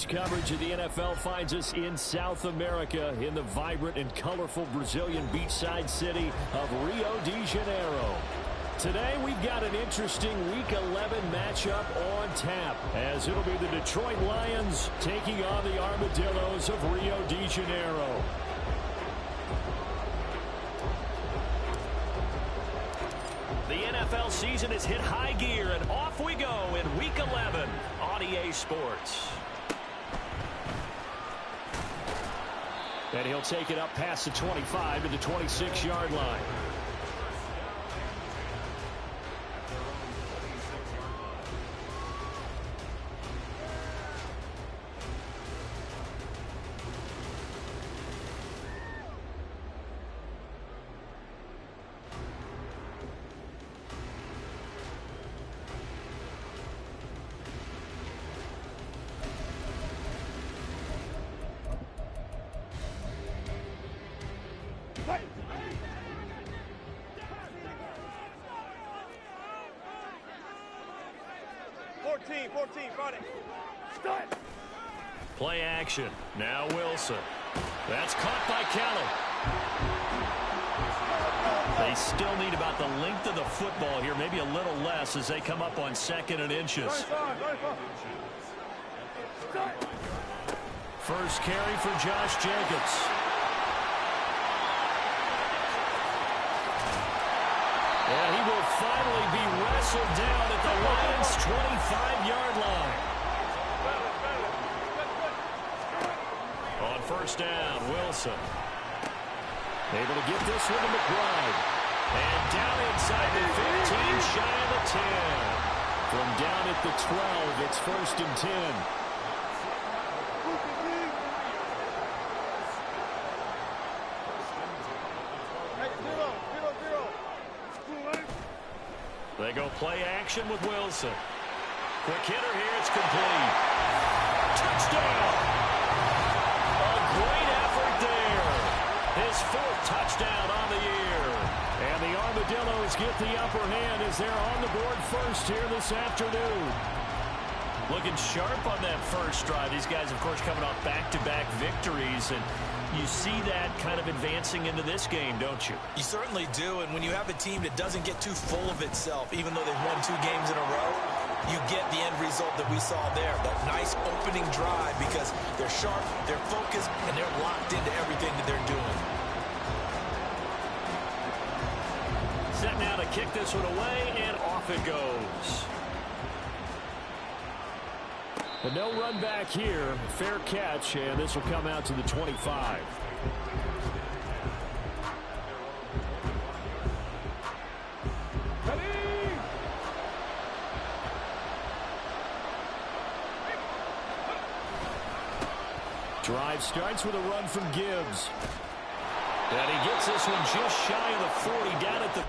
Tonight's coverage of the NFL finds us in South America in the vibrant and colorful Brazilian beachside city of Rio de Janeiro. Today we've got an interesting Week 11 matchup on tap, as it'll be the Detroit Lions taking on the Armadillos of Rio de Janeiro. The NFL season has hit high gear, and off we go in Week 11 on EA Sports. And he'll take it up past the 25 to the 26-yard line. Play action. Now Wilson. That's caught by Kelly. They still need about the length of the football here, maybe a little less as they come up on 2nd and inches. First carry for Josh Jacobs. And he will finally be wrestled down at the Lions' 25-yard line. On first down, Wilson. Able to get this one to McBride. And down inside the 15, shy of the 10. From down at the 12, it's 1st and 10. They go play action with Wilson. Quick hitter here, it's complete. Touchdown! A great effort there. His 4th touchdown on the year. And the Armadillos get the upper hand as they're on the board first here this afternoon. Looking sharp on that first drive. These guys, of course, coming off back-to-back victories, and you see that kind of advancing into this game, don't you? You certainly do, and when you have a team that doesn't get too full of itself, even though they've won 2 games in a row, you get the end result that we saw there, that nice opening drive, because they're sharp, they're focused, and they're locked into everything that they're doing. Set now to kick this one away, and off it goes. But no run back here. Fair catch, and this will come out to the 25. Drive starts with a run from Gibbs. And he gets this one just shy of the 40, down at the...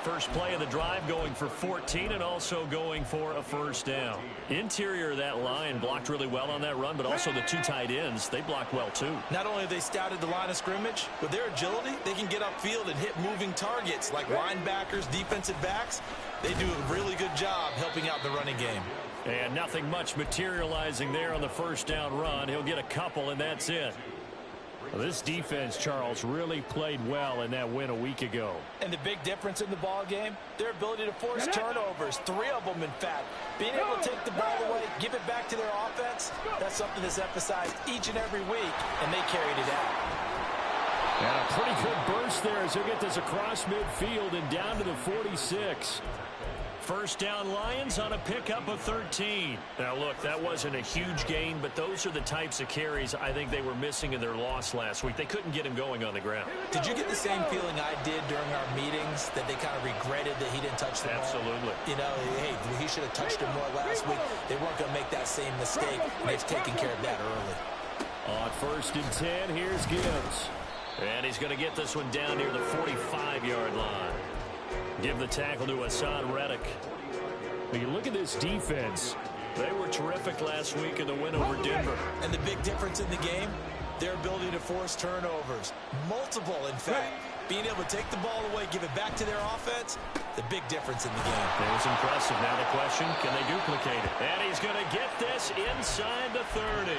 First play of the drive going for 14 and also going for a first down. Interior of that line blocked really well on that run, but also the 2 tight ends, they blocked well too. Not only have they scouted the line of scrimmage, with their agility, they can get upfield and hit moving targets like linebackers, defensive backs. They do a really good job helping out the running game. And nothing much materializing there on the first down run. He'll get a couple, and that's it. Well, this defense, Charles, really played well in that win a week ago. And the big difference in the ball game, their ability to force turnovers, 3 of them, in fact. Being able to take the ball away, give it back to their offense, that's something that's emphasized each and every week, and they carried it out. And a pretty good burst there as he'll get this across midfield and down to the 46. First down Lions on a pickup of 13. Now, look, that wasn't a huge gain, but those are the types of carries I think they were missing in their loss last week. They couldn't get him going on the ground. Did you get the same feeling I did during our meetings, that they kind of regretted that he didn't touch the ball? Absolutely. You know, hey, he should have touched him more last week. They weren't going to make that same mistake, and they've taken care of that early. On 1st and 10, here's Gibbs. And he's going to get this one down near the 45-yard line. Give the tackle to Hassan Reddick. When you look at this defense, they were terrific last week in the win over Denver. And the big difference in the game, their ability to force turnovers. Multiple, in fact. Being able to take the ball away, give it back to their offense, the big difference in the game. It was impressive. Now the question, can they duplicate it? And he's going to get this inside the 30.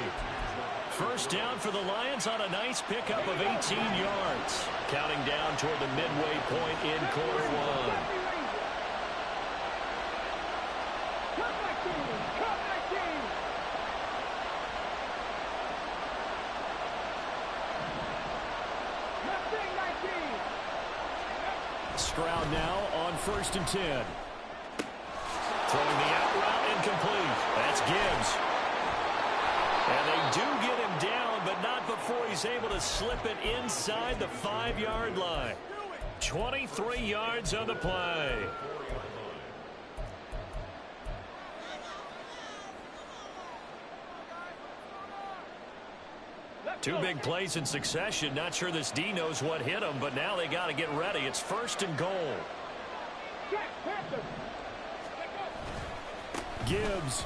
First down for the Lions on a nice pickup of 18 yards. Counting down toward the midway point in quarter one. Stroud now on 1st and 10. Throwing the out route incomplete. That's Gibbs. And they do get him down, but not before he's able to slip it inside the 5-yard line. 23 yards on the play. Two big plays in succession. Not sure this D knows what hit him, but now they got to get ready. It's 1st and goal. Gibbs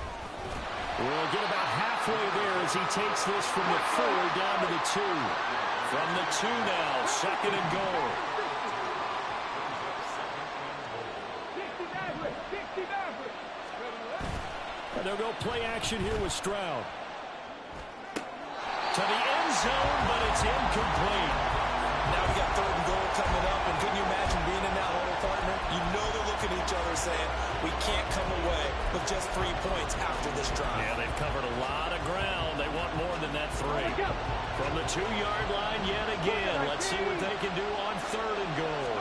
will get about halfway there as he takes this from the 4 down to the 2. From the 2 now, 2nd and goal. And they'll go play action here with Stroud. To the end zone, but it's incomplete. Now we got 3rd and goal coming up, and can you imagine being in that hole, partner? You know they're looking at each other saying, we can't come away with just 3 points after this drive. Yeah, they've covered a lot of ground. They want more than that 3. From the 2-yard line yet again. Let's see what they can do on 3rd and goal.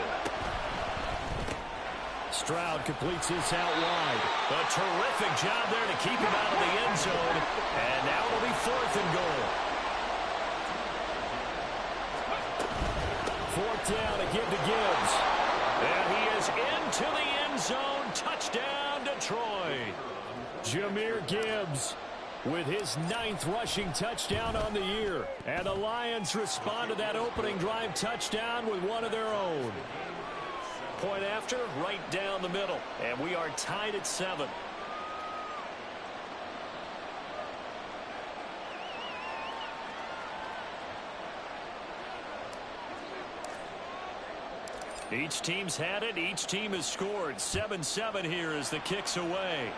Stroud completes this out wide. A terrific job there to keep him out of the end zone. And now it'll be 4th and goal. 4th down to give to Gibbs. And he is into the end zone. Touchdown, Detroit. Jahmyr Gibbs with his 9th rushing touchdown on the year. And the Lions respond to that opening drive touchdown with one of their own. Point after, right down the middle. And we are tied at 7. Each team's had it. Each team has scored. 7-7 here as the kick's away.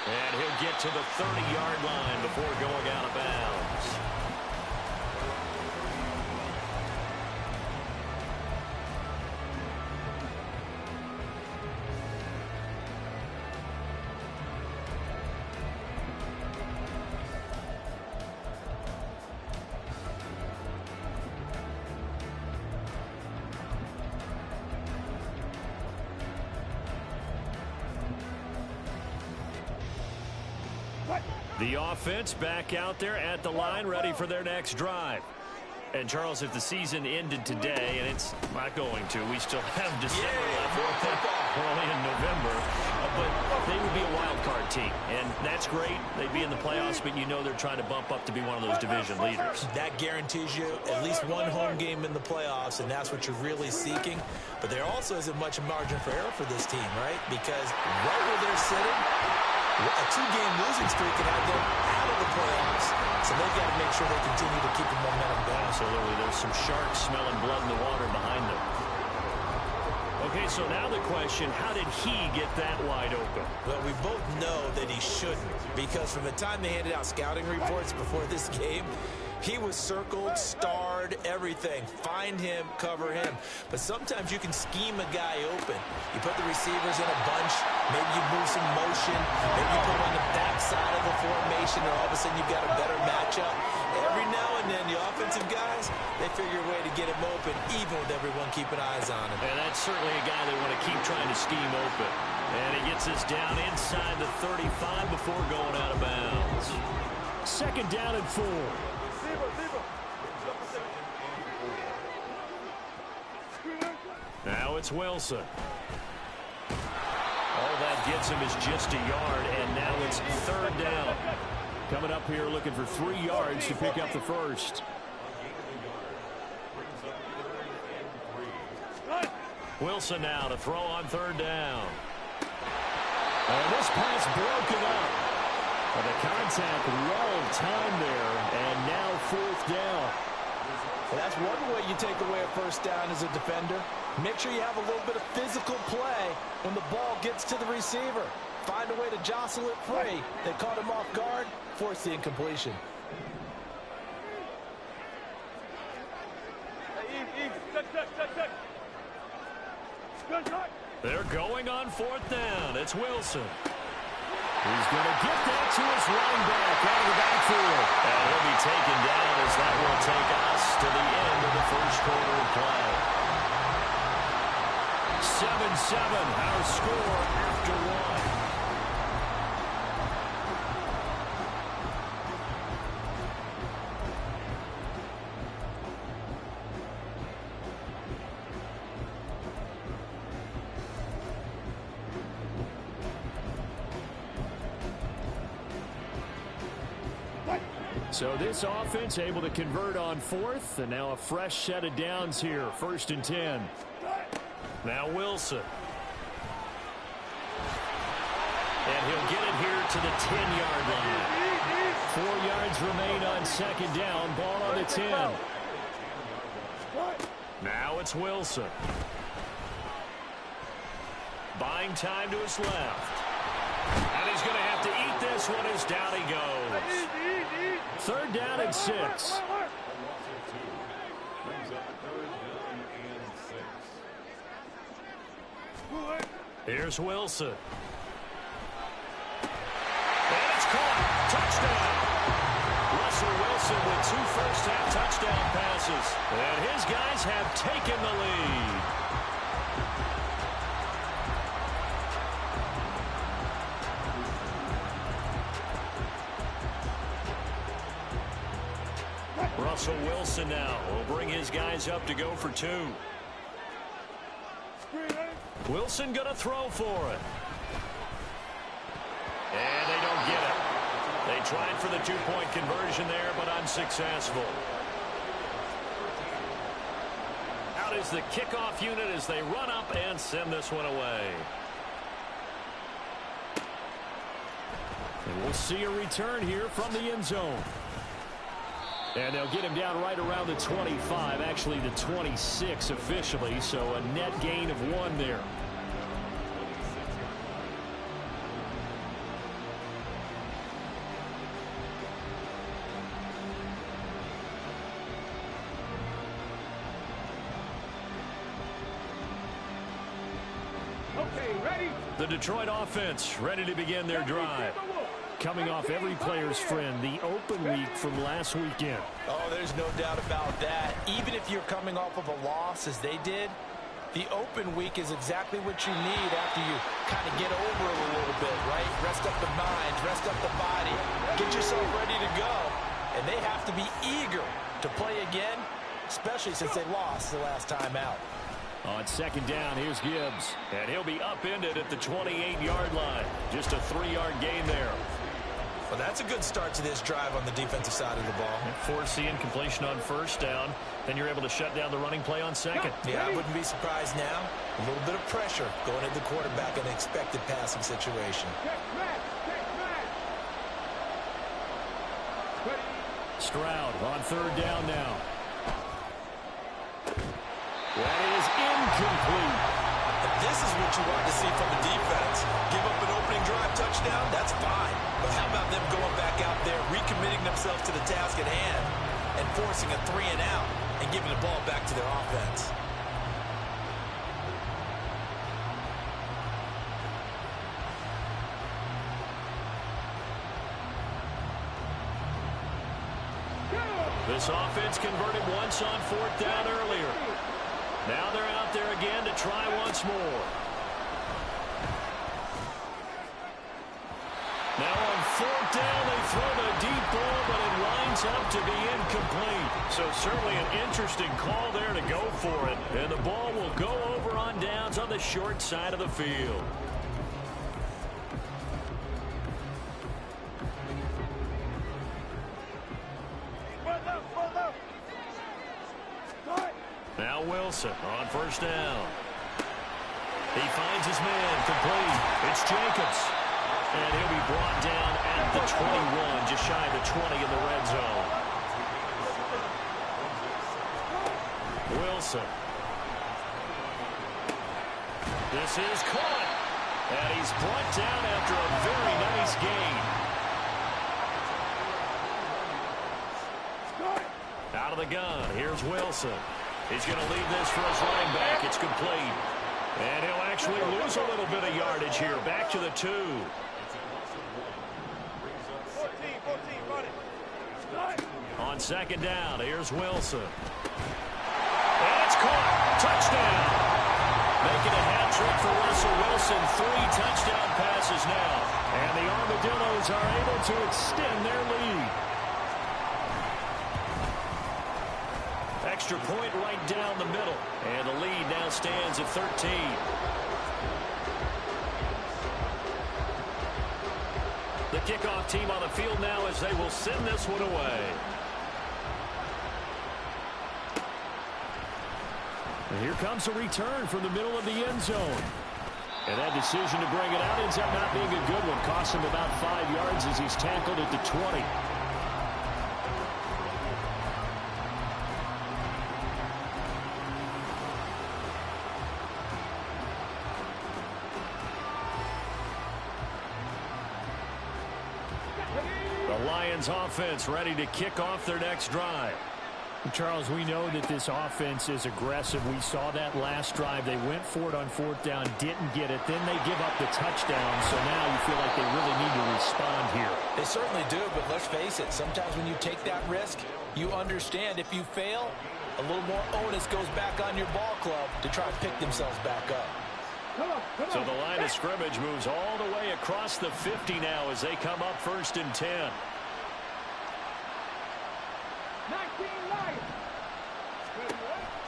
And he'll get to the 30-yard line before going out of bounds. The offense back out there at the line, ready for their next drive. And, Charles, if the season ended today, and it's not going to, we still have December left. We're only in November. But they would be a wild card team, and that's great. They'd be in the playoffs, but you know they're trying to bump up to be one of those division leaders. That guarantees you at least one home game in the playoffs, and that's what you're really seeking. But there also isn't much margin for error for this team, right? Because right where they're sitting, a 2-game losing streak can have them out of the playoffs. So they've got to make sure they continue to keep the momentum going. Absolutely. There's some sharks smelling blood in the water behind them. Okay, so now the question, how did he get that wide open? Well, we both know that he shouldn't, because from the time they handed out scouting reports before this game, he was circled, starred, everything. Find him, cover him. But sometimes you can scheme a guy open. You put the receivers in a bunch. Maybe you move some motion. Maybe you put him on the backside of the formation, and all of a sudden you've got a better matchup. Every now and then, the offensive guys, they figure a way to get him open, even with everyone keeping eyes on him. And that's certainly a guy they want to keep trying to scheme open. And he gets this down inside the 35 before going out of bounds. Second down and 4. Now it's Wilson. All that gets him is just a yard, and now it's third down. Coming up here looking for 3 yards to pick up the first. Wilson now to throw on third down. And this pass broken up. And the contact well timed there, and now fourth down. Well, that's one way you take away a first down as a defender. Make sure you have a little bit of physical play when the ball gets to the receiver. Find a way to jostle it free. They caught him off guard, forced the incompletion. They're going on fourth down. It's Wilson. He's going to get that to his running back out of the backfield. And he'll be taken down as that will take us to the end of the first quarter of play. 7-7, our score after 1. So this offense able to convert on fourth, and now a fresh set of downs here, 1st and 10. Now Wilson. And he'll get it here to the 10-yard line. 4 yards remain on second down, ball on the 10. Now it's Wilson. Buying time to his left. And he's going to have to eat this one as down he goes. Third down and 6. Here's Wilson. And it's caught. Touchdown. Russell Wilson with 2 first-half touchdown passes. And his guys have taken the lead. Russell Wilson now will bring his guys up to go for 2. Wilson going to throw for it. And they don't get it. They tried for the 2-point conversion there, but unsuccessful. Out is the kickoff unit as they run up and send this one away. And we'll see a return here from the end zone. And they'll get him down right around the 25, actually the 26 officially, so a net gain of 1 there. Okay, ready? The Detroit offense ready to begin their drive. Coming off every player's friend, the open week from last weekend. Oh, there's no doubt about that. Even if you're coming off of a loss as they did, the open week is exactly what you need after you kind of get over it a little bit, right? Rest up the mind, rest up the body, get yourself ready to go. And they have to be eager to play again, especially since they lost the last time out. On second down, here's Gibbs. And he'll be upended at the 28-yard line. Just a 3-yard gain there. Well, that's a good start to this drive on the defensive side of the ball. Force the incompletion on first down. Then you're able to shut down the running play on second. Yeah, I wouldn't be surprised now. A little bit of pressure going at the quarterback in an expected passing situation. Stroud on third down now. That is incomplete. This is what you want to see from the defense. Give up an opening drive touchdown, that's fine. But how about them going back out there, recommitting themselves to the task at hand, and forcing a 3-and-out and giving the ball back to their offense? The This offense converted once on 4th down earlier. Now they're out there again to try once more. Now on 4th down, they throw the deep ball, but it winds up to be incomplete. So certainly an interesting call there to go for it. And the ball will go over on downs on the short side of the field. Now Wilson on 1st down. He finds his man complete. It's Jacobs. And he'll be brought down at the 21, just shy of the 20 in the red zone. Wilson. This is caught. And he's brought down after a very nice gain. Out of the gun, here's Wilson. He's going to leave this for his running back. It's complete. And he'll actually lose a little bit of yardage here. Back to the 2. On 2nd down, here's Wilson. And it's caught. Touchdown. Making a hat trick for Russell Wilson. 3 touchdown passes now. And the Armadillos are able to extend their lead. Extra point right down the middle. And the lead now stands at 13. The kickoff team on the field now as they will send this one away. And here comes a return from the middle of the end zone. And that decision to bring it out ends up not being a good one. Costs him about 5 yards as he's tackled at the 20. The Lions offense ready to kick off their next drive. Charles, we know that this offense is aggressive. We saw that last drive. They went for it on 4th down, didn't get it. Then they give up the touchdown. So now you feel like they really need to respond here. They certainly do, but let's face it. Sometimes when you take that risk, you understand if you fail, a little more onus goes back on your ball club to try and pick themselves back up. So the line of scrimmage moves all the way across the 50 now as they come up 1st and 10.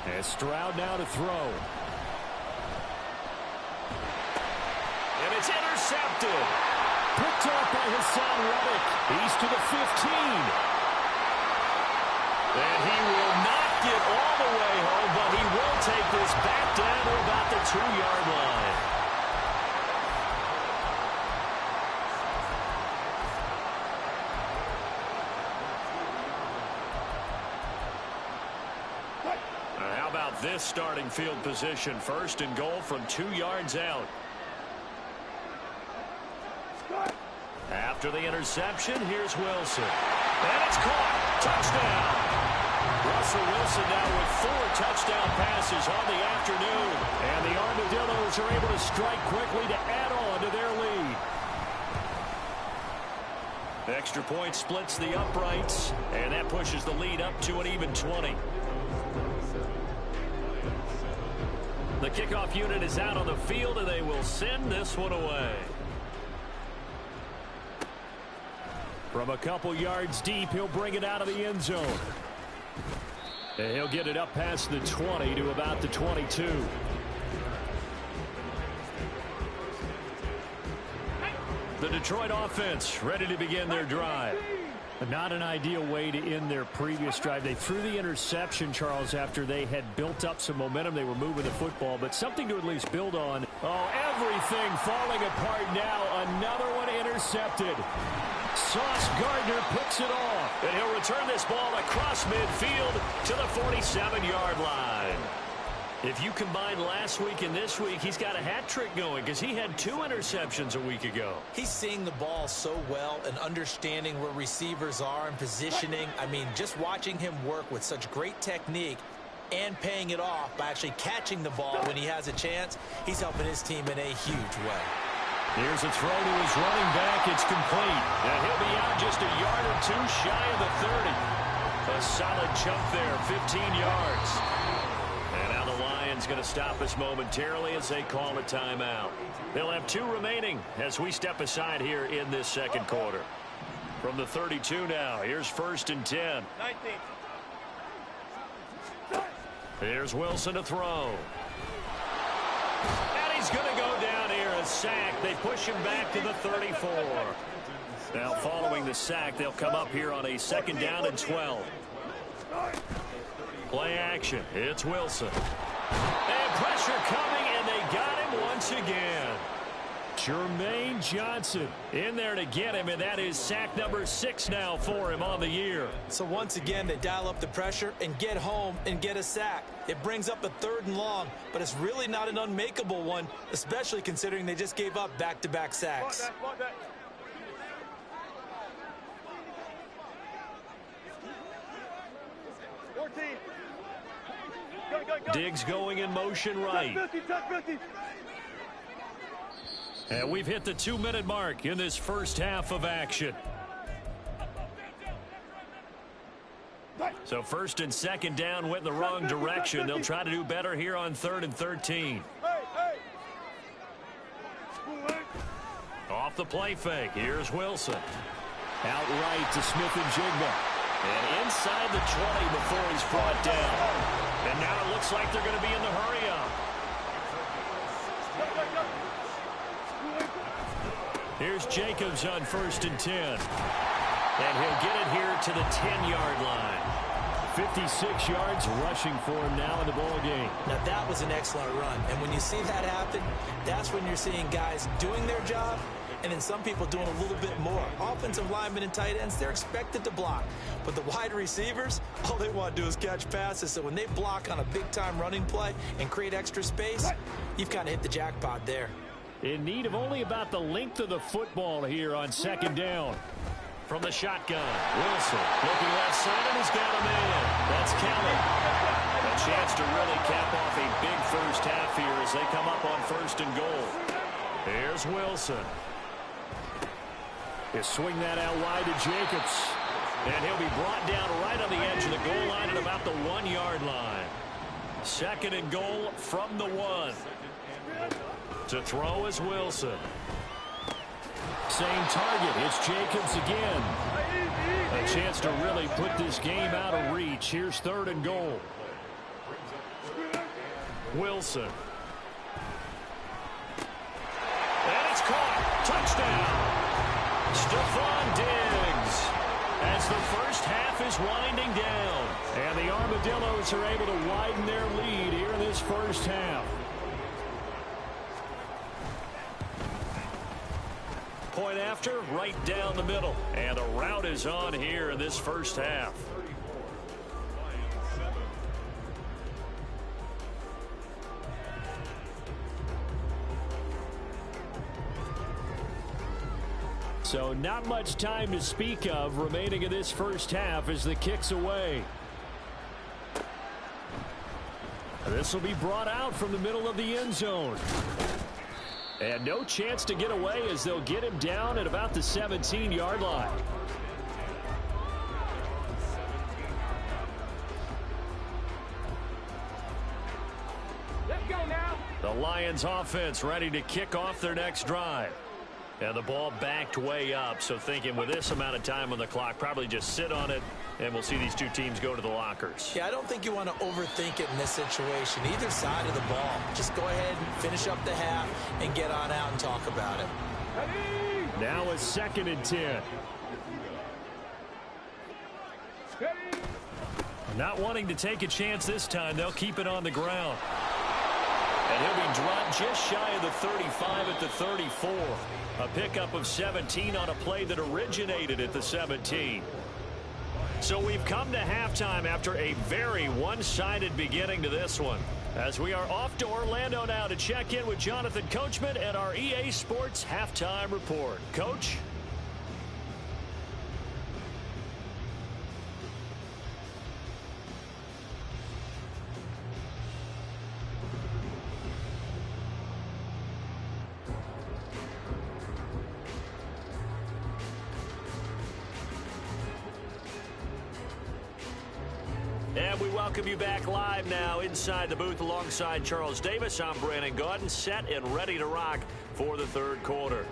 And Stroud now to throw. And it's intercepted. Picked up by Hassan Reddick. He's to the 15. And he will not get all the way home, but he will take this back down to about the 2-yard line. How about this starting field position? 1st and goal from 2 yards out. After the interception, here's Wilson. And it's caught. Touchdown. Russell Wilson now with 4 touchdown passes on the afternoon. And the Armadillos are able to strike quickly to add on to their lead. Extra point splits the uprights. And that pushes the lead up to an even 20. The kickoff unit is out on the field, and they will send this one away. From a couple yards deep, he'll bring it out of the end zone. And he'll get it up past the 20 to about the 22. The Detroit offense ready to begin their drive. Not an ideal way to end their previous drive. They threw the interception, Charles, after they had built up some momentum. They were moving the football, but something to at least build on. Oh, everything falling apart now. Another one intercepted. Sauce Gardner picks it off. And he'll return this ball across midfield to the 47-yard line. If you combine last week and this week, he's got a hat trick going because he had 2 interceptions a week ago. He's seeing the ball so well and understanding where receivers are and positioning. I mean, just watching him work with such great technique and paying it off by actually catching the ball when he has a chance, he's helping his team in a huge way. Here's a throw to his running back. It's complete. And he'll be out just a yard or 2 shy of the 30. A solid chunk there, 15 yards. And now the Lions going to stop us momentarily as they call a timeout. They'll have 2 remaining as we step aside here in this second quarter. From the 32 now, here's 1st and 10. 19. Here's Wilson to throw. And he's going to go down here, a sack. They push him back to the 34. Now following the sack, they'll come up here on a 2nd down and 12. Play action. It's Wilson. And pressure coming, and they got him once again. Jermaine Johnson in there to get him, and that is sack number 6 now for him on the year. So once again, they dial up the pressure and get home and get a sack. It brings up a 3rd and long, but it's really not an unmakeable one, especially considering they just gave up back-to-back sacks. Diggs going in motion right. And we've hit the 2-minute mark in this first half of action. So 1st and 2nd down went in the wrong direction. They'll try to do better here on 3rd and 13. Off the play fake. Here's Wilson. Outright to Smith-Njigba. And inside the 20 before he's brought down. And now it looks like they're going to be in the hurry-up. Here's Jacobs on 1st and 10. And he'll get it here to the 10-yard line. 56 yards rushing for him now in the ball game. Now that was an excellent run. And when you see that happen, that's when you're seeing guys doing their job and then some people doing a little bit more. Offensive linemen and tight ends, they're expected to block. But the wide receivers, all they want to do is catch passes. So when they block on a big-time running play and create extra space, you've kind of hit the jackpot there. In need of only about the length of the football here on 2nd down. From the shotgun, Wilson looking left side, and he's got a man. That's Kelly. A chance to really cap off a big first half here as they come up on 1st and goal. Here's Wilson. He'll swing that out wide to Jacobs. And he'll be brought down right on the edge of the goal line at about the 1-yard line. 2nd and goal from the 1. To throw is Wilson. Same target. It's Jacobs again. A chance to really put this game out of reach. Here's 3rd and goal. Wilson. And it's caught. Touchdown. Stephon Diggs. As the first half is winding down. And the Armadillos are able to widen their lead here in this first half. Point after, right down the middle. And the route is on here in this first half. So not much time to speak of remaining in this first half as the kick's away. This will be brought out from the middle of the end zone. And no chance to get away as they'll get him down at about the 17-yard line. Let's go now. The Lions offense ready to kick off their next drive. And the ball backed way up, so thinking with this amount of time on the clock, probably just sit on it, and we'll see these two teams go to the lockers. Yeah, I don't think you want to overthink it in this situation. Either side of the ball. Just go ahead and finish up the half and get on out and talk about it. Now it's 2nd and 10. Not wanting to take a chance this time, they'll keep it on the ground. And he'll be dropped just shy of the 35 at the 34. A pickup of 17 on a play that originated at the 17. So we've come to halftime after a very one-sided beginning to this one. As we are off to Orlando now to check in with Jonathan Coachman and our EA Sports Halftime Report. Coach? welcome you back live now inside the booth alongside Charles Davis. I'm Brandon Gaudin, set and ready to rock for the third quarter.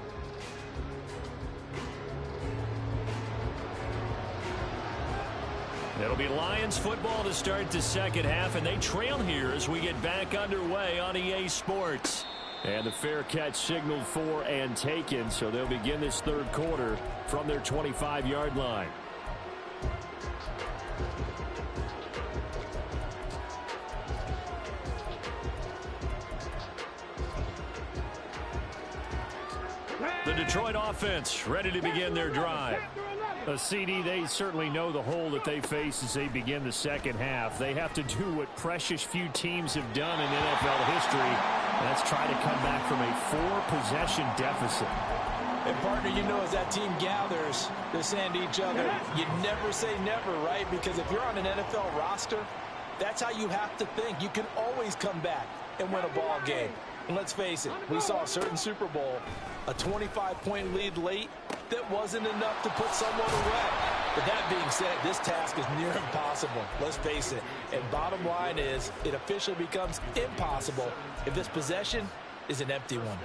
It'll be Lions football to start the second half, and they trail here as we get back underway on EA Sports. And the fair catch signaled for and taken, so they'll begin this third quarter from their 25-yard line. The Detroit offense ready to begin their drive. A CD, they certainly know the hole that they face as they begin the second half. They have to do what precious few teams have done in NFL history, and that's try to come back from a 4-possession deficit. And, partner, you know, as that team gathers, they're saying to each other, you never say never, right? Because if you're on an NFL roster, that's how you have to think. You can always come back and win a ball game. And let's face it, we saw a certain Super Bowl, a 25-point lead late, that wasn't enough to put someone away. But that being said, this task is near impossible. Let's face it. And bottom line is, it officially becomes impossible if this possession is an empty one.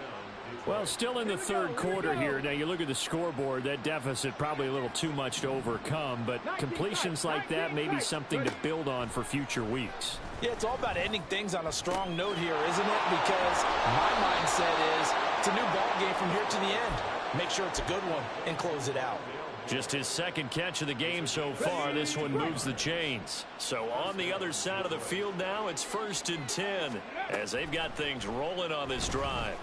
Well, still in the third quarter here. Now, you look at the scoreboard, that deficit probably a little too much to overcome, but completions like that may be something to build on for future weeks. Yeah, it's all about ending things on a strong note here, isn't it? Because my mindset is it's a new ball game from here to the end. Make sure it's a good one and close it out. Just his second catch of the game so far. This one moves the chains. So on the other side of the field now, it's 1st and 10 as they've got things rolling on this drive.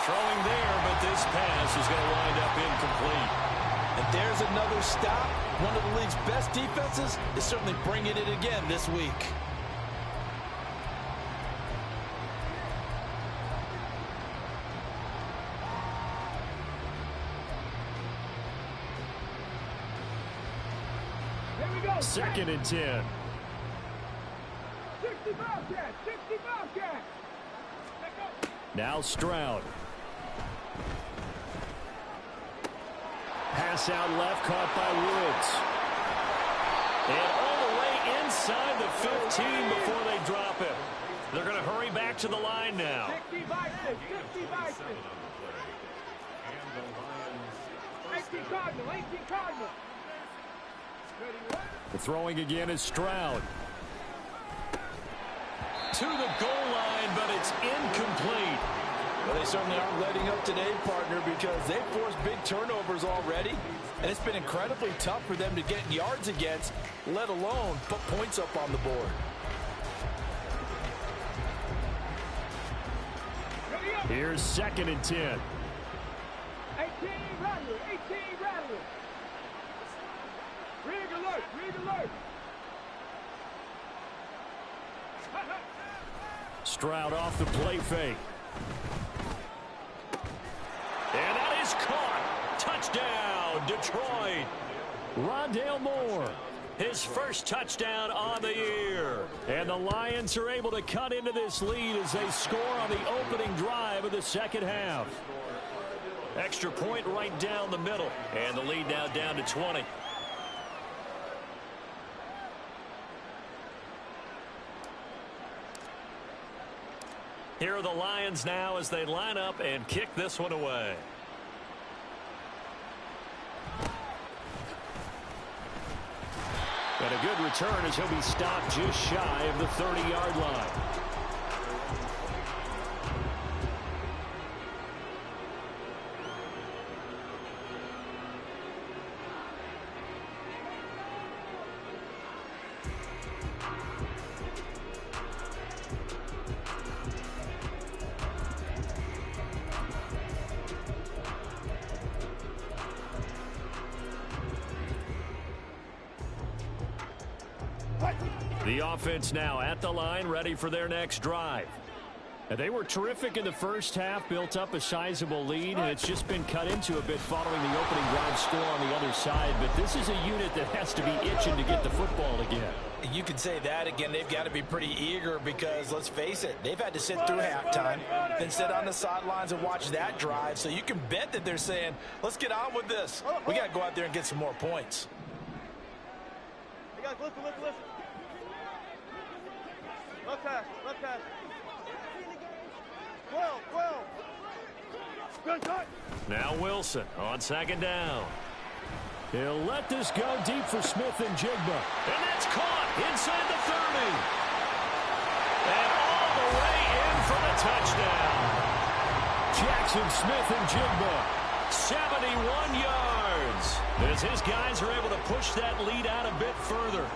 Throwing there, but this pass is going to wind up incomplete. And there's another stop. One of the league's best defenses is certainly bringing it again this week. Second and 10. 60 Bobcats! 60 Bobcats! Now Stroud. Pass out left, caught by Woods. And all the way inside the 15 before they drop it. They're going to hurry back to the line now. 60 Bison! 60 Bison! 18 Cardinal! 18 Cardinal! The throwing again is Stroud. To the goal line, but it's incomplete. Well, they certainly aren't letting up today, partner, because they've forced big turnovers already, and it's been incredibly tough for them to get yards against, let alone put points up on the board. Here's 2nd and 10. 18 Rattler! 18 Rattler! Rig alert! Rig alert! Stroud off the play fake. And that is caught. Touchdown, Detroit. Rondale Moore. His first touchdown on the year. And the Lions are able to cut into this lead as they score on the opening drive of the second half. Extra point right down the middle. And the lead now down to 20. Here are the Lions now as they line up and kick this one away. And a good return as he'll be stopped just shy of the 30-yard line. The offense now at the line, ready for their next drive. And they were terrific in the first half, built up a sizable lead, and it's just been cut into a bit following the opening drive score on the other side. But this is a unit that has to be itching to get the football again. You can say that again. They've got to be pretty eager because, let's face it, they've had to sit through halftime, then sit on the sidelines and watch that drive. So you can bet that they're saying, let's get on with this. We got to go out there and get some more points. Guys, listen. Left pass. 12. Good cut. Now Wilson on second down. He'll let this go deep for Smith and Jigba. And that's caught inside the 30. And all the way in for the touchdown. Jackson Smith and Jigba. 71 yards. As his guys are able to push that lead out a bit further.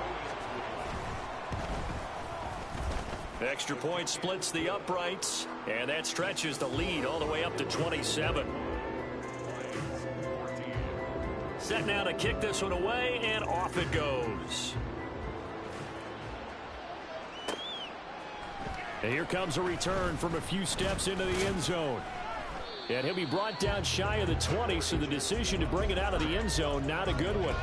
Extra point splits the uprights, and that stretches the lead all the way up to 27. Set now to kick this one away, and off it goes. And here comes a return from a few steps into the end zone. And he'll be brought down shy of the 20, so the decision to bring it out of the end zone, not a good one.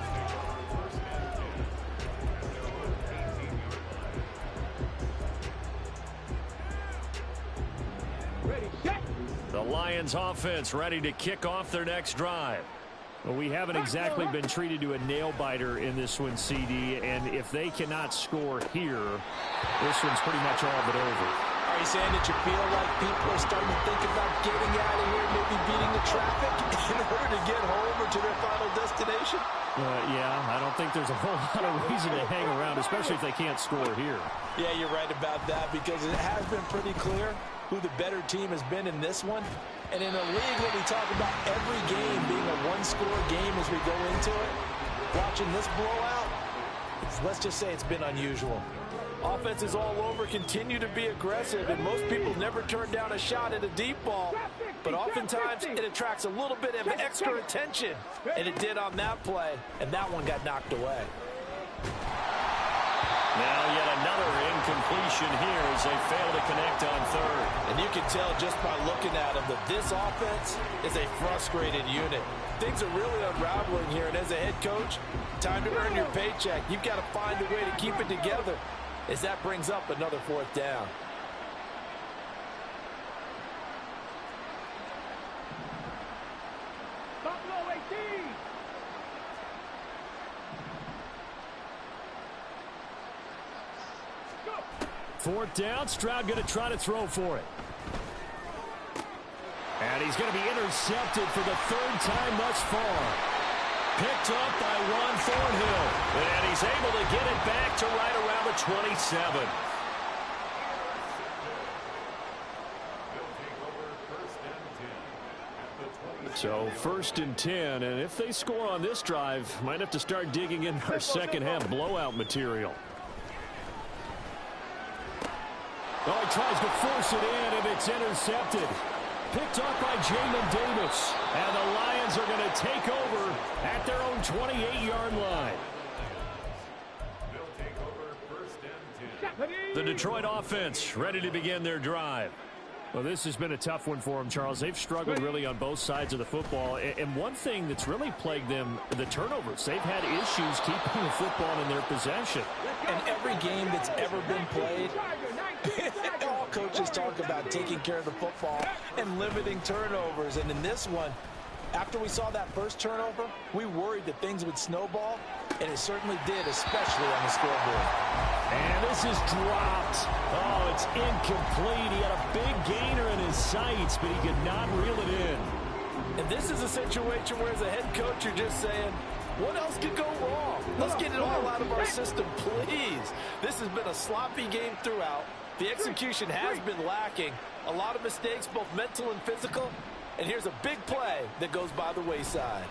Ready, set. The Lions offense ready to kick off their next drive. Well, we haven't exactly been treated to a nail-biter in this one, CD, and if they cannot score here, this one's pretty much all but over. Are you saying that you feel like people are starting to think about getting out of here, maybe beating the traffic in order to get home or to their final destination? Yeah, I don't think there's a whole lot of reason to hang around, especially if they can't score here. Yeah, you're right about that because it has been pretty clear who the better team has been in this one. And in a league where we talk about every game being a one-score game as we go into it, watching this blowout, let's just say it's been unusual. Offenses all over continue to be aggressive, and most people never turn down a shot at a deep ball. But oftentimes, it attracts a little bit of extra attention, and it did on that play, and that one got knocked away. Now yet another incompletion here as they fail to connect on third. And you can tell just by looking at them that this offense is a frustrated unit. Things are really unraveling here, and as a head coach, time to earn your paycheck. You've got to find a way to keep it together as that brings up another fourth down. Buffalo 18. Go. Fourth down, Stroud going to try to throw for it. And he's going to be intercepted for the third time thus far. Picked up by Juan Thornhill. And he's able to get it back to right around the 27. So first and 10, and if they score on this drive, might have to start digging in our second half blowout material. Oh, he tries to force it in, and it's intercepted. Picked up by Jamin Davis. And the Lions are going to take over at their own 28-yard line. The Detroit offense ready to begin their drive. Well, this has been a tough one for them, Charles. They've struggled really on both sides of the football. And one thing that's really plagued them, the turnovers. They've had issues keeping the football in their possession. And every game that's ever been played, all coaches talk about taking care of the football and limiting turnovers. And in this one, after we saw that first turnover, we worried that things would snowball, and it certainly did, especially on the scoreboard. And this is dropped. Oh, it's incomplete. He had a big gainer in his sights, but he could not reel it in. And this is a situation where, as a head coach, you're just saying, what else could go wrong? Let's get it all out of our system, please. This has been a sloppy game throughout. The execution has been lacking. A lot of mistakes, both mental and physical. And here's a big play that goes by the wayside.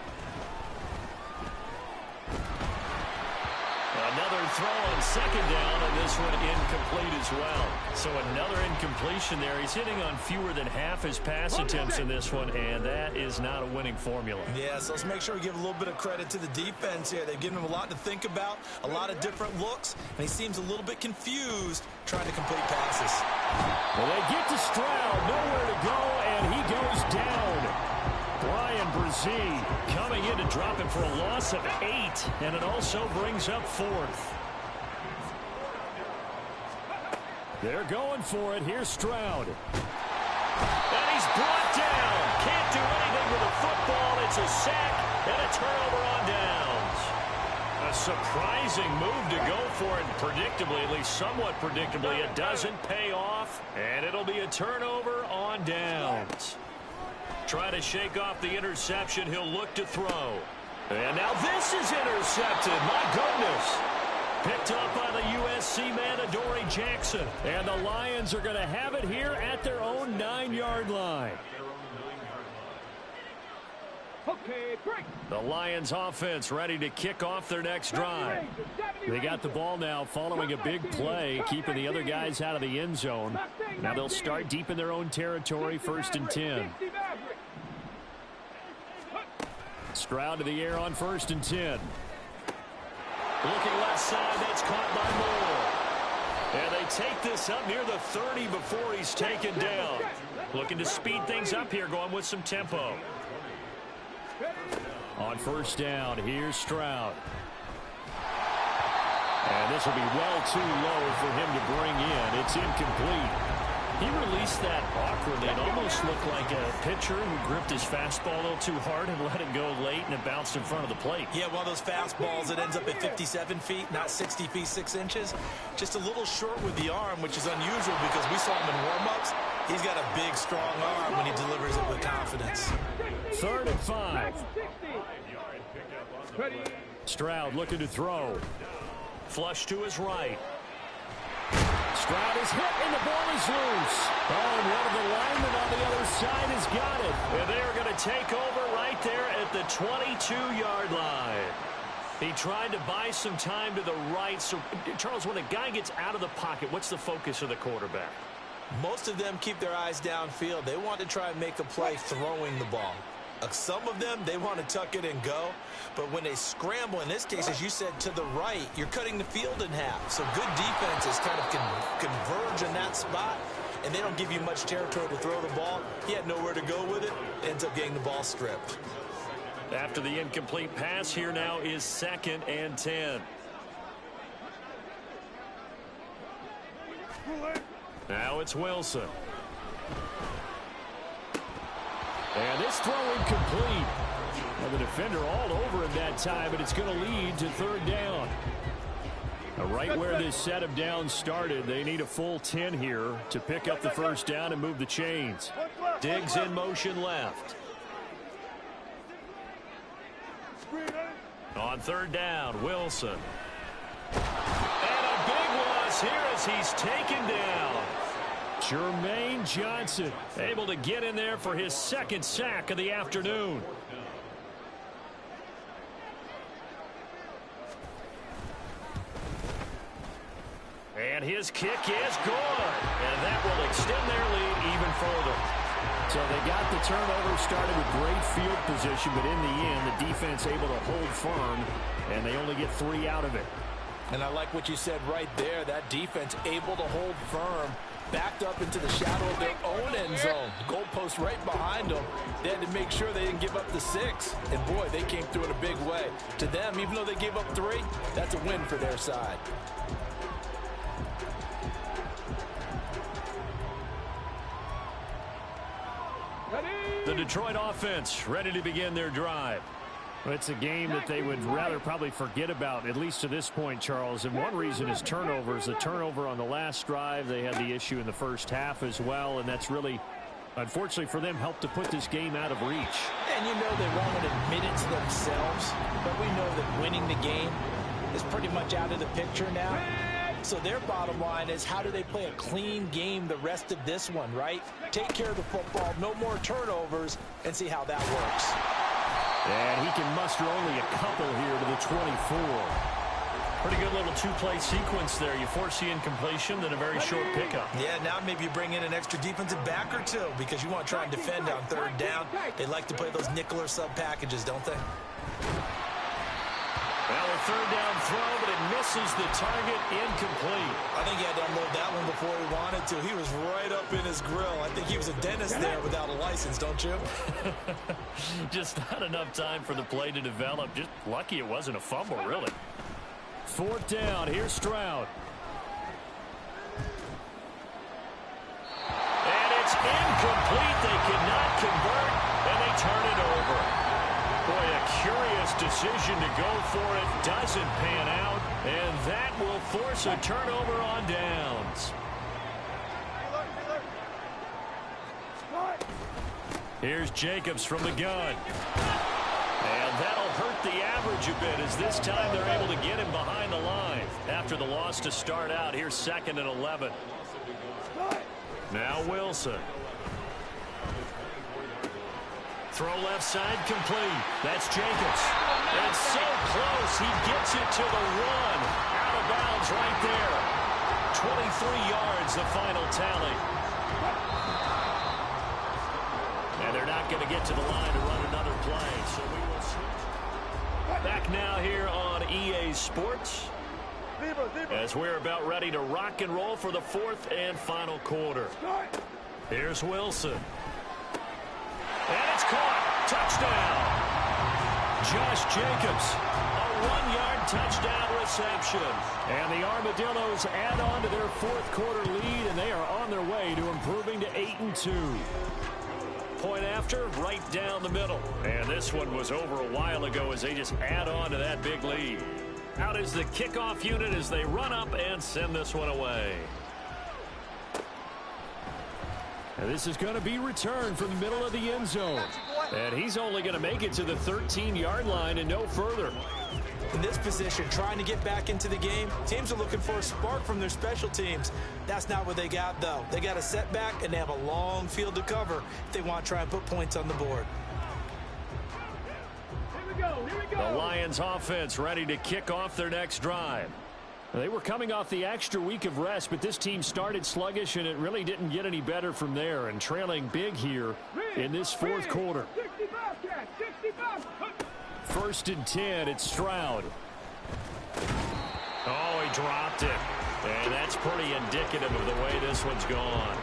Another throw on second down, and this one incomplete as well. So another incompletion there. He's hitting on fewer than half his pass attempts in this one, and that is not a winning formula. Yeah, so let's make sure we give a little bit of credit to the defense here. They've given him a lot to think about, a lot of different looks, and he seems a little bit confused trying to complete passes. Well, they get to Stroud, nowhere to go, and he goes down. Bryan Bresee coming in to drop him for a loss of 8, and it also brings up fourth. They're going for it. Here's Stroud. And he's brought down. Can't do anything with the football. It's a sack and a turnover on downs. A surprising move to go for it. Predictably, at least somewhat predictably, it doesn't pay off. And it'll be a turnover on downs. Try to shake off the interception. He'll look to throw. And now this is intercepted. My goodness. Picked up by the USC man, Adoree Jackson. And the Lions are going to have it here at their own 9-yard line. Okay, break. The Lions offense ready to kick off their next drive. They got the ball now following a big play, keeping the other guys out of the end zone. Now they'll start deep in their own territory, 1st and 10. Stroud to the air on 1st and 10. Looking left side, that's caught by Moore. And they take this up near the 30 before he's taken down. Looking to speed things up here, going with some tempo. On 1st down, here's Stroud. And this will be well too low for him to bring in. It's incomplete. He released that awkwardly. It almost looked like a pitcher who gripped his fastball a little too hard and let it go late, and it bounced in front of the plate. Yeah, one of those fastballs that ends up at 57 feet, not 60 feet, 6 inches. Just a little short with the arm, which is unusual because we saw him in warm-ups. He's got a big, strong arm when he delivers it with confidence. 3rd and 5. Stroud looking to throw. Flush to his right. Stroud is hit, and the ball is loose. Oh, and one of the linemen on the other side has got it. And they are going to take over right there at the 22-yard line. He tried to buy some time to the right. So, Charles, when a guy gets out of the pocket, what's the focus of the quarterback? Most of them keep their eyes downfield. They want to try and make a play throwing the ball. Some of them, they want to tuck it and go. But when they scramble, in this case, as you said, to the right, you're cutting the field in half. So good defenses kind of converge in that spot, and they don't give you much territory to throw the ball. He had nowhere to go with it. Ends up getting the ball stripped. After the incomplete pass, here now is 2nd and 10. Now it's Wilson. And this throw incomplete. Well, the defender all over him that time, but it's going to lead to 3rd down. Right where this set of downs started, they need a full 10 here to pick up the 1st down and move the chains. Diggs in motion left. On 3rd down, Wilson. And a big loss here as he's taken down. Jermaine Johnson able to get in there for his 2nd sack of the afternoon. And his kick is good. And that will extend their lead even further. So they got the turnover started with great field position, but in the end, the defense able to hold firm, and they only get 3 out of it. And I like what you said right there. That defense able to hold firm, backed up into the shadow of their own end zone. The goalpost right behind them. They had to make sure they didn't give up the 6. And, boy, they came through in a big way. To them, even though they gave up 3, that's a win for their side. The Detroit offense ready to begin their drive. Well, it's a game that they would rather probably forget about, at least to this point, Charles. And one reason is turnovers. The turnover on the last drive, they had the issue in the first half as well, and that's really, unfortunately for them, helped to put this game out of reach. And you know they won't admit it to themselves, but we know that winning the game is pretty much out of the picture now. So their bottom line is, how do they play a clean game the rest of this one, right? Take care of the football, no more turnovers, and see how that works. And he can muster only a couple here to the 24. Pretty good little 2-play sequence there. You force the incompletion, then a very short pickup. Yeah, now maybe you bring in an extra defensive back or 2 because you want to try and defend on 3rd down. They like to play those nickel or sub packages, don't they? Well, a 3rd down throw, but it misses the target, incomplete. I think he had to unload that one before he wanted to. He was right up in his grill. I think he was a dentist there without a license, don't you? Just not enough time for the play to develop. Just lucky it wasn't a fumble, really. 4th down, here's Stroud. And it's incomplete. They cannot convert, and they turn it over. Boy, a curious decision to go for it doesn't pan out, and that will force a turnover on downs. Here's Jacobs from the gun. And that'll hurt the average a bit as this time they're able to get him behind the line. After the loss to start out, here's 2nd and 11. Now Wilson. Throw left side complete. That's Jacobs. And so close, he gets it to the 1. Out of bounds right there. 23 yards, the final tally. And they're not going to get to the line to run another play. So we will switch. Back now here on EA Sports. As we're about ready to rock and roll for the 4th and final quarter. Here's Wilson. And it's caught. Touchdown. Josh Jacobs. A 1-yard touchdown reception. And the Armadillos add on to their 4th quarter lead, and they are on their way to improving to 8-2. Point after, right down the middle. And this one was over a while ago as they just add on to that big lead. Out is the kickoff unit as they run up and send this one away. And this is going to be returned from the middle of the end zone. And he's only going to make it to the 13-yard line and no further. In this position, trying to get back into the game, teams are looking for a spark from their special teams. That's not what they got, though. They got a setback, and they have a long field to cover if they want to try and put points on the board. Here we go. The Lions offense ready to kick off their next drive. They were coming off the extra week of rest, but this team started sluggish, and it really didn't get any better from there, and trailing big here in this 4th quarter. 65. 1st and 10, it's Stroud. Oh, he dropped it. And that's pretty indicative of the way this one's gone.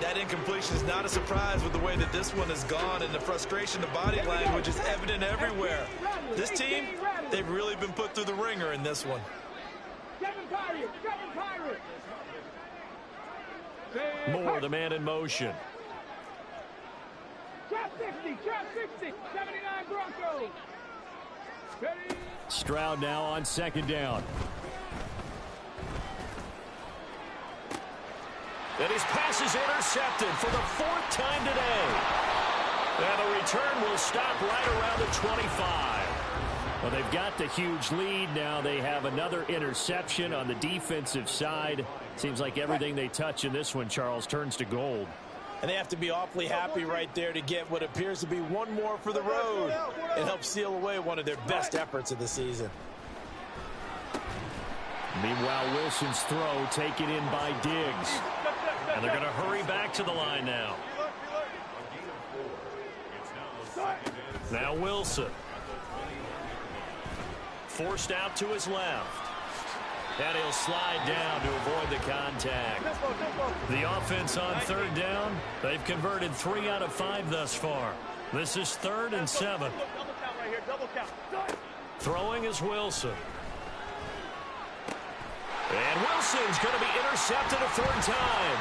That incompletion is not a surprise with the way that this one has gone, and the frustration, the body language is evident everywhere. This team, they've really been put through the ringer in this one. Moore, the man in motion. Trap 60, 79 Broncos. Ready? Stroud now on 2nd down. And his pass is intercepted for the 4th time today. And the return will stop right around the 25. Well, they've got the huge lead. Now they have another interception on the defensive side. Seems like everything they touch in this one, Charles, turns to gold. And they have to be awfully happy right there to get what appears to be one more for the road. It helps seal away one of their best efforts of the season. Meanwhile, Wilson's throw taken in by Diggs. And they're going to hurry back to the line now. Now Wilson. Forced out to his left. And he'll slide down to avoid the contact. The offense on 3rd down. They've converted 3 out of 5 thus far. This is 3rd and 7. Throwing is Wilson. And Wilson's going to be intercepted a 3rd time.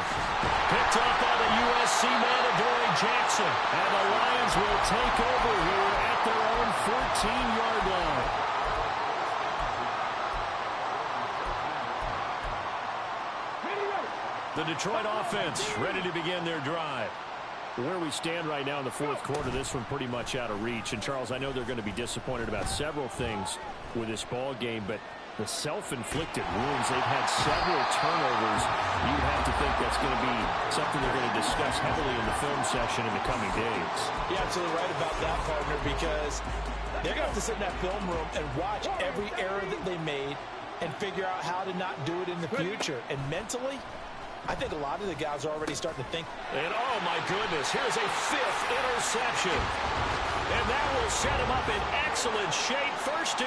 Picked up by the USC man, Adoree Jackson. And the Lions will take over here at their own 14-yard line. The Detroit offense ready to begin their drive. Where we stand right now in the 4th quarter, this one pretty much out of reach. And, Charles, I know they're going to be disappointed about several things with this ball game, but the self-inflicted wounds, they've had several turnovers. You'd have to think that's going to be something they're going to discuss heavily in the film session in the coming days. You're absolutely right about that, partner, because they're going to have to sit in that film room and watch every error that they made and figure out how to not do it in the future. And mentally, I think a lot of the guys are already starting to think. And, oh, my goodness, here's a 5th interception. And that will set him up in excellent shape. First